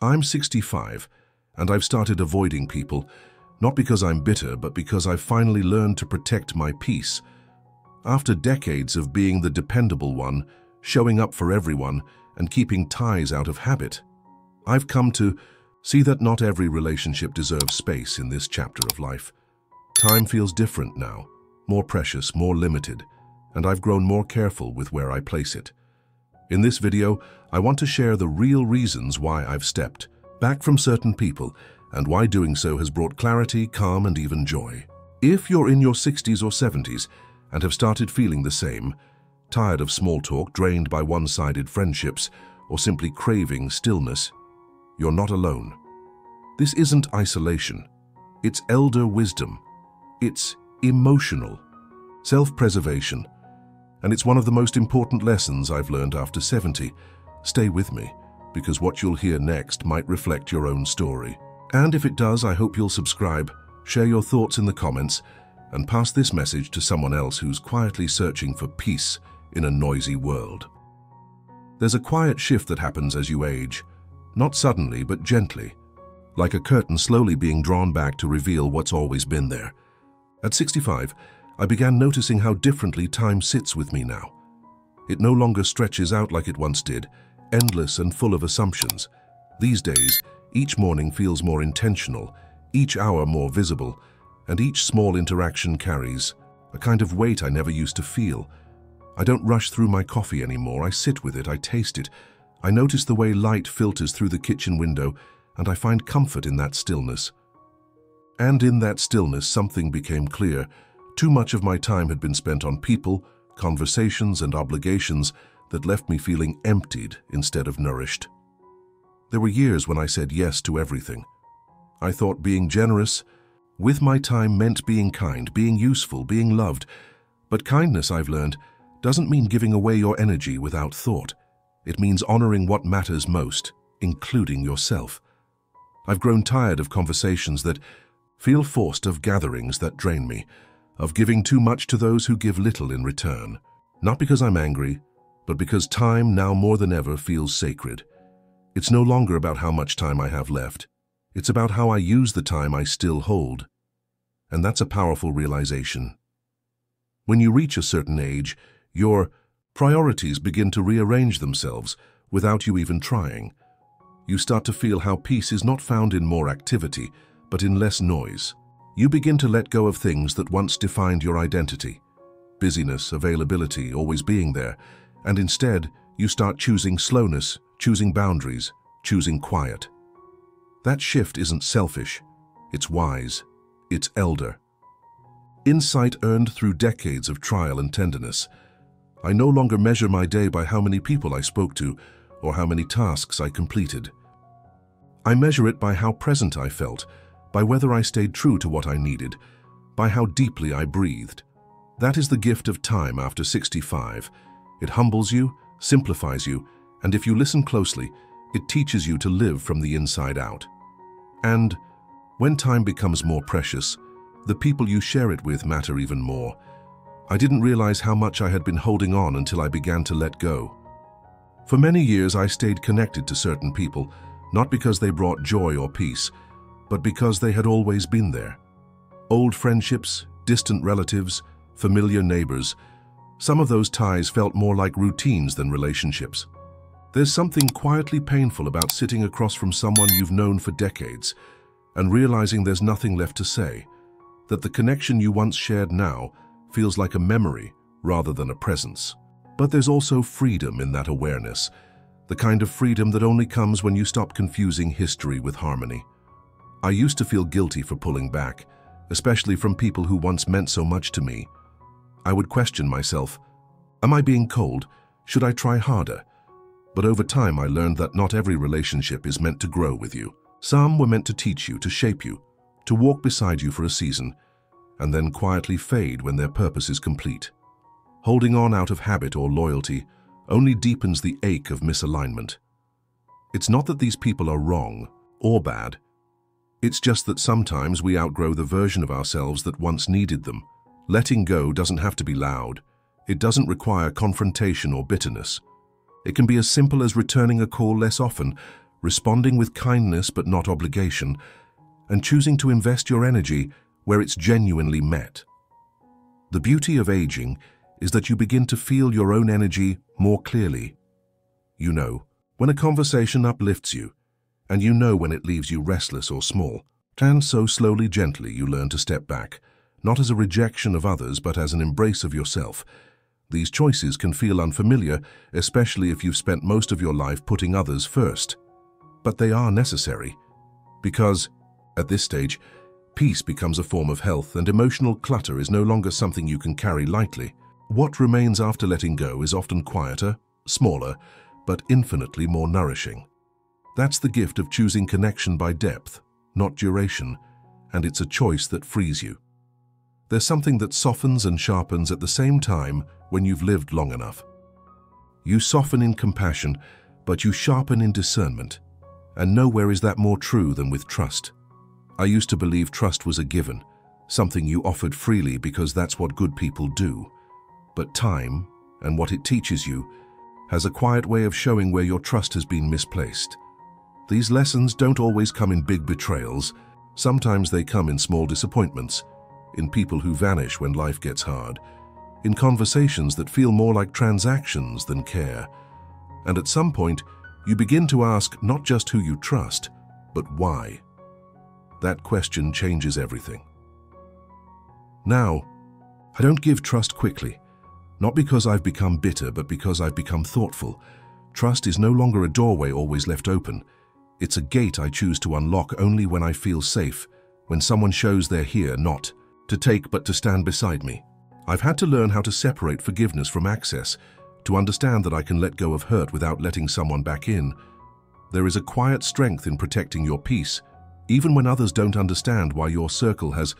I'm 65, and I've started avoiding people, not because I'm bitter, but because I've finally learned to protect my peace. After decades of being the dependable one, showing up for everyone, and keeping ties out of habit, I've come to see that not every relationship deserves space in this chapter of life. Time feels different now, more precious, more limited, and I've grown more careful with where I place it. In this video, I want to share the real reasons why I've stepped back from certain people and why doing so has brought clarity, calm, and even joy. If you're in your 60s or 70s and have started feeling the same, tired of small talk, drained by one-sided friendships, or simply craving stillness, you're not alone. This isn't isolation. It's elder wisdom. It's emotional self-preservation. And it's one of the most important lessons I've learned after 70. Stay with me, because what you'll hear next might reflect your own story. And if it does, I hope you'll subscribe, share your thoughts in the comments, and pass this message to someone else who's quietly searching for peace in a noisy world. There's a quiet shift that happens as you age, not suddenly but gently, like a curtain slowly being drawn back to reveal what's always been there. At 65, I began noticing how differently time sits with me now. It no longer stretches out like it once did, endless and full of assumptions. These days, each morning feels more intentional, each hour more visible, and each small interaction carries a kind of weight I never used to feel. I don't rush through my coffee anymore. I sit with it, I taste it. I notice the way light filters through the kitchen window, and I find comfort in that stillness. And in that stillness, something became clear. Too much of my time had been spent on people, conversations, and obligations that left me feeling emptied instead of nourished. There were years when I said yes to everything. I thought being generous with my time meant being kind, being useful, being loved. But kindness, I've learned, doesn't mean giving away your energy without thought. It means honoring what matters most, including yourself. I've grown tired of conversations that feel forced, of gatherings that drain me, of giving too much to those who give little in return. Not because I'm angry, but because time now more than ever feels sacred. It's no longer about how much time I have left. It's about how I use the time I still hold. And that's a powerful realization. When you reach a certain age, your priorities begin to rearrange themselves without you even trying. You start to feel how peace is not found in more activity, but in less noise. You begin to let go of things that once defined your identity. Busyness, availability, always being there. And instead, you start choosing slowness, choosing boundaries, choosing quiet. That shift isn't selfish. It's wise. It's elder. Insight earned through decades of trial and tenderness. I no longer measure my day by how many people I spoke to or how many tasks I completed. I measure it by how present I felt, by whether I stayed true to what I needed, by how deeply I breathed. That is the gift of time after 65. It humbles you, simplifies you, and if you listen closely, it teaches you to live from the inside out. And when time becomes more precious, the people you share it with matter even more. I didn't realize how much I had been holding on until I began to let go. For many years, I stayed connected to certain people, not because they brought joy or peace, but because they had always been there. Old friendships, distant relatives, familiar neighbors. Some of those ties felt more like routines than relationships. There's something quietly painful about sitting across from someone you've known for decades and realizing there's nothing left to say, that the connection you once shared now feels like a memory rather than a presence. But there's also freedom in that awareness, the kind of freedom that only comes when you stop confusing history with harmony. I used to feel guilty for pulling back, especially from people who once meant so much to me. I would question myself, am I being cold? Should I try harder? But over time I learned that not every relationship is meant to grow with you. Some were meant to teach you, to shape you, to walk beside you for a season, and then quietly fade when their purpose is complete. Holding on out of habit or loyalty only deepens the ache of misalignment. It's not that these people are wrong or bad. It's just that sometimes we outgrow the version of ourselves that once needed them. Letting go doesn't have to be loud. It doesn't require confrontation or bitterness. It can be as simple as returning a call less often, responding with kindness but not obligation, and choosing to invest your energy where it's genuinely met. The beauty of aging is that you begin to feel your own energy more clearly. You know when a conversation uplifts you, and you know when it leaves you restless or small. And so slowly, gently, you learn to step back, not as a rejection of others, but as an embrace of yourself. These choices can feel unfamiliar, especially if you've spent most of your life putting others first. But they are necessary, because, at this stage, peace becomes a form of health, and emotional clutter is no longer something you can carry lightly. What remains after letting go is often quieter, smaller, but infinitely more nourishing. That's the gift of choosing connection by depth, not duration, and it's a choice that frees you. There's something that softens and sharpens at the same time when you've lived long enough. You soften in compassion, but you sharpen in discernment, and nowhere is that more true than with trust. I used to believe trust was a given, something you offered freely because that's what good people do. But time, and what it teaches you, has a quiet way of showing where your trust has been misplaced. These lessons don't always come in big betrayals. Sometimes they come in small disappointments, in people who vanish when life gets hard, in conversations that feel more like transactions than care. And at some point, you begin to ask not just who you trust, but why. That question changes everything. Now, I don't give trust quickly, not because I've become bitter, but because I've become thoughtful. Trust is no longer a doorway always left open. It's a gate I choose to unlock only when I feel safe, when someone shows they're here not to take but to stand beside me. I've had to learn how to separate forgiveness from access, to understand that I can let go of hurt without letting someone back in. There is a quiet strength in protecting your peace, even when others don't understand why your circle has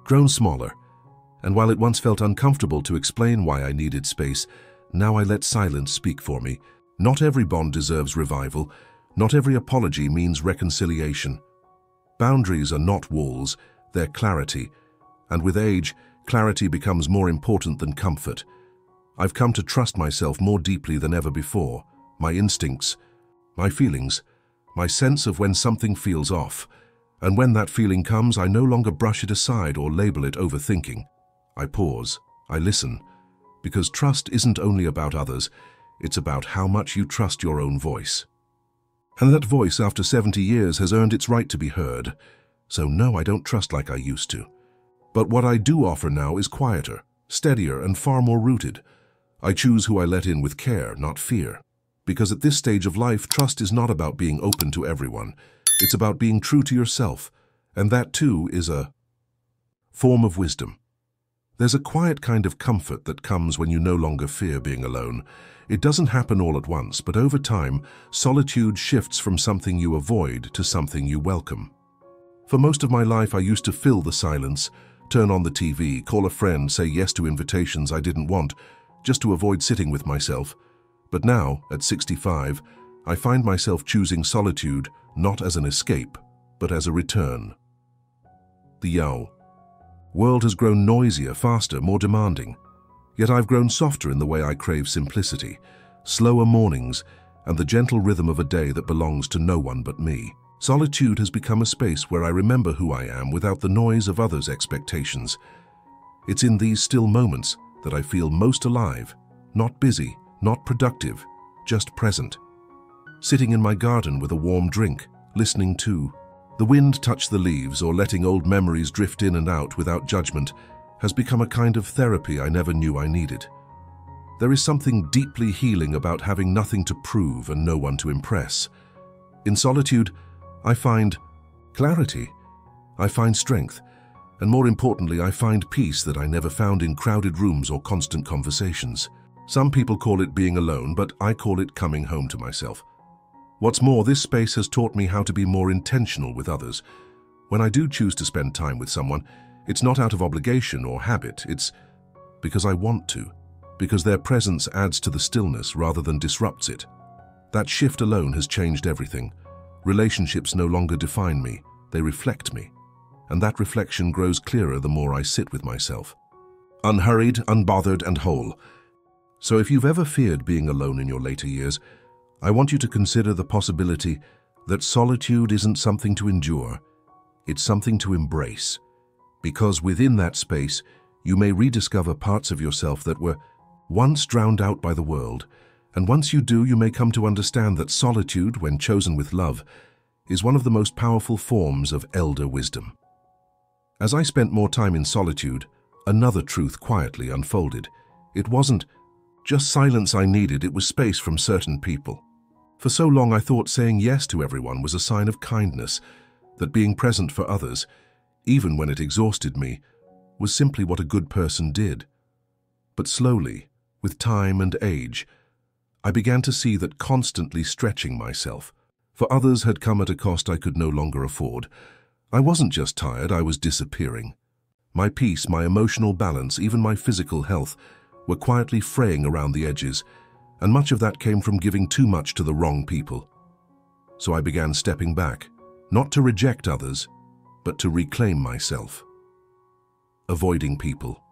grown smaller. And while it once felt uncomfortable to explain why I needed space, now I let silence speak for me. Not every bond deserves revival. Not every apology means reconciliation. Boundaries are not walls, they're clarity. And with age, clarity becomes more important than comfort. I've come to trust myself more deeply than ever before. My instincts, my feelings, my sense of when something feels off. And when that feeling comes, I no longer brush it aside or label it overthinking. I pause, I listen, because trust isn't only about others, it's about how much you trust your own voice. And that voice, after 70 years, has earned its right to be heard. So no, I don't trust like I used to. But what I do offer now is quieter, steadier, and far more rooted. I choose who I let in with care, not fear. Because at this stage of life, trust is not about being open to everyone. It's about being true to yourself, and that too is a form of wisdom. There's a quiet kind of comfort that comes when you no longer fear being alone. It doesn't happen all at once, but over time, solitude shifts from something you avoid to something you welcome. For most of my life, I used to fill the silence, turn on the TV, call a friend, say yes to invitations I didn't want, just to avoid sitting with myself. But now, at 65, I find myself choosing solitude not as an escape, but as a return. The Yao world has grown noisier, faster, more demanding. Yet I've grown softer in the way I crave simplicity, slower mornings, and the gentle rhythm of a day that belongs to no one but me. Solitude has become a space where I remember who I am without the noise of others' expectations. It's in these still moments that I feel most alive, not busy, not productive, just present. Sitting in my garden with a warm drink, listening to the wind touch the leaves, or letting old memories drift in and out without judgment, has become a kind of therapy I never knew I needed. There is something deeply healing about having nothing to prove and no one to impress. In solitude, I find clarity, I find strength, and more importantly, I find peace that I never found in crowded rooms or constant conversations. Some people call it being alone, but I call it coming home to myself. What's more, this space has taught me how to be more intentional with others. When I do choose to spend time with someone, it's not out of obligation or habit, it's because I want to, because their presence adds to the stillness rather than disrupts it. That shift alone has changed everything. Relationships no longer define me, they reflect me. And that reflection grows clearer the more I sit with myself. Unhurried, unbothered, and whole. So if you've ever feared being alone in your later years, I want you to consider the possibility that solitude isn't something to endure, it's something to embrace. Because within that space, you may rediscover parts of yourself that were once drowned out by the world, and once you do, you may come to understand that solitude, when chosen with love, is one of the most powerful forms of elder wisdom. As I spent more time in solitude, another truth quietly unfolded. It wasn't just silence I needed, it was space from certain people. For so long I thought saying yes to everyone was a sign of kindness, that being present for others, even when it exhausted me, was simply what a good person did. But slowly, with time and age, I began to see that constantly stretching myself for others had come at a cost I could no longer afford. I wasn't just tired, I was disappearing. My peace, my emotional balance, even my physical health were quietly fraying around the edges, and much of that came from giving too much to the wrong people. So I began stepping back, not to reject others, but to reclaim myself. Avoiding people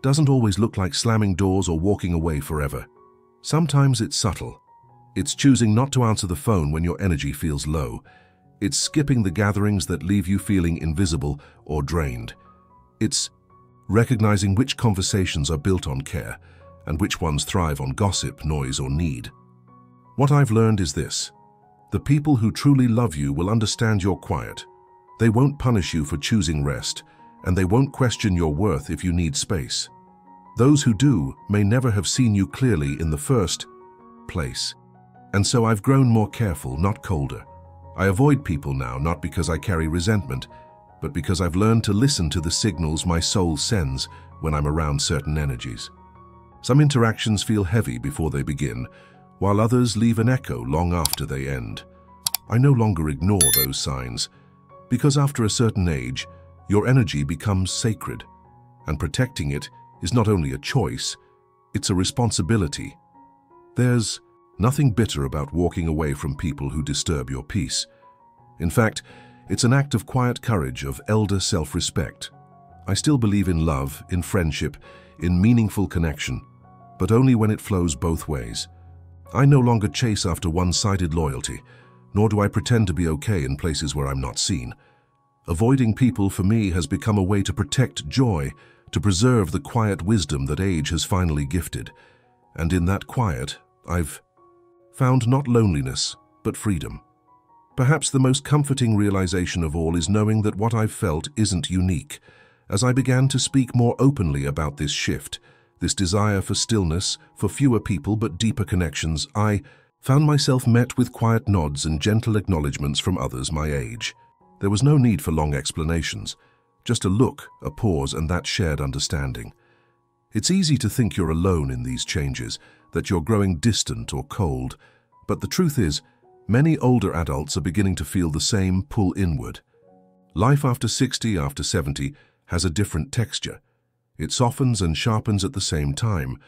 doesn't always look like slamming doors or walking away forever. Sometimes it's subtle. It's choosing not to answer the phone when your energy feels low. It's skipping the gatherings that leave you feeling invisible or drained. It's recognizing which conversations are built on care and which ones thrive on gossip, noise, or need. What I've learned is this: the people who truly love you will understand your quiet. They won't punish you for choosing rest, and they won't question your worth if you need space. Those who do may never have seen you clearly in the first place. And so I've grown more careful, not colder. I avoid people now, not because I carry resentment, but because I've learned to listen to the signals my soul sends when I'm around certain energies. Some interactions feel heavy before they begin, while others leave an echo long after they end. I no longer ignore those signs, because after a certain age, your energy becomes sacred, and protecting it is not only a choice, it's a responsibility. There's nothing bitter about walking away from people who disturb your peace. In fact, it's an act of quiet courage, of elder self-respect. I still believe in love, in friendship, in meaningful connection, but only when it flows both ways. I no longer chase after one-sided loyalty, nor do I pretend to be okay in places where I'm not seen. Avoiding people for me has become a way to protect joy, to preserve the quiet wisdom that age has finally gifted. And in that quiet, I've found not loneliness, but freedom. Perhaps the most comforting realization of all is knowing that what I've felt isn't unique. As I began to speak more openly about this shift, this desire for stillness, for fewer people but deeper connections, I found myself met with quiet nods and gentle acknowledgements from others my age. There was no need for long explanations, just a look, a pause, and that shared understanding. It's easy to think you're alone in these changes, that you're growing distant or cold, but the truth is, many older adults are beginning to feel the same pull inward. Life after 60, after 70, has a different texture. It softens and sharpens at the same time.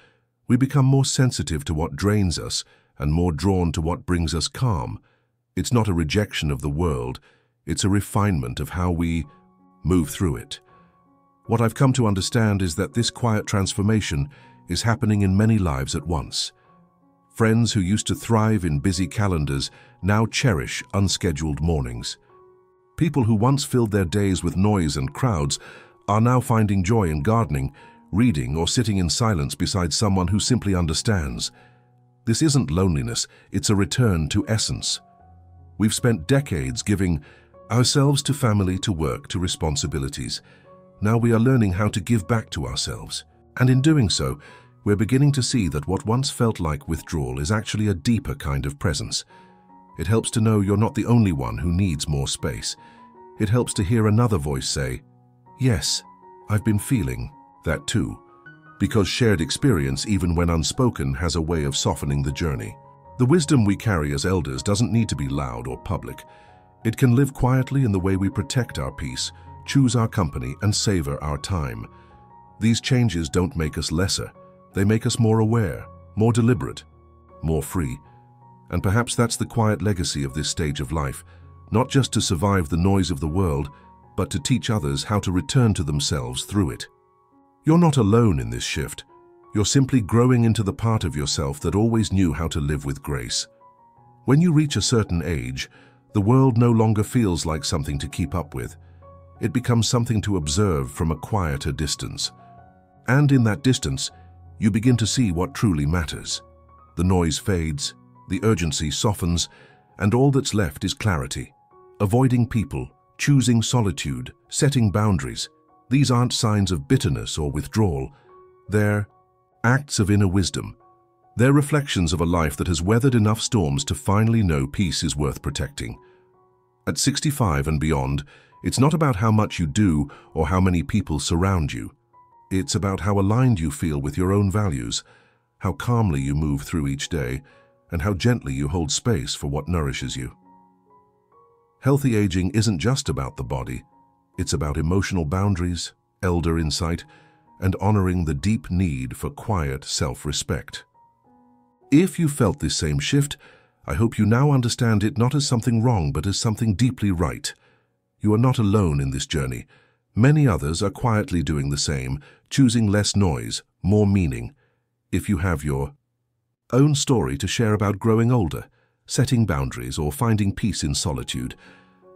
We become more sensitive to what drains us and more drawn to what brings us calm. It's not a rejection of the world, it's a refinement of how we move through it. What I've come to understand is that this quiet transformation is happening in many lives at once. Friends who used to thrive in busy calendars now cherish unscheduled mornings. People who once filled their days with noise and crowds are now finding joy in gardening, reading, or sitting in silence beside someone who simply understands. This isn't loneliness, it's a return to essence. We've spent decades giving ourselves to family, to work, to responsibilities. Now we are learning how to give back to ourselves. And in doing so, we're beginning to see that what once felt like withdrawal is actually a deeper kind of presence. It helps to know you're not the only one who needs more space. It helps to hear another voice say, "Yes, I've been feeling that too." Because shared experience, even when unspoken, has a way of softening the journey. The wisdom we carry as elders doesn't need to be loud or public. It can live quietly in the way we protect our peace, choose our company, and savor our time. These changes don't make us lesser. They make us more aware, more deliberate, more free. And perhaps that's the quiet legacy of this stage of life, not just to survive the noise of the world, but to teach others how to return to themselves through it. You're not alone in this shift. You're simply growing into the part of yourself that always knew how to live with grace. When you reach a certain age, the world no longer feels like something to keep up with. It becomes something to observe from a quieter distance. And in that distance, you begin to see what truly matters. The noise fades, the urgency softens, and all that's left is clarity. Avoiding people, choosing solitude, setting boundaries. These aren't signs of bitterness or withdrawal. They're acts of inner wisdom. They're reflections of a life that has weathered enough storms to finally know peace is worth protecting. At 65 and beyond, it's not about how much you do or how many people surround you. It's about how aligned you feel with your own values, how calmly you move through each day, and how gently you hold space for what nourishes you. Healthy aging isn't just about the body. It's about emotional boundaries, elder insight, and honoring the deep need for quiet self-respect. If you felt this same shift, I hope you now understand it not as something wrong, but as something deeply right. You are not alone in this journey. Many others are quietly doing the same, choosing less noise, more meaning. If you have your own story to share about growing older, setting boundaries, or finding peace in solitude,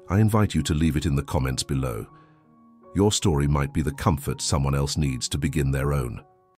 I invite you to leave it in the comments below. Your story might be the comfort someone else needs to begin their own.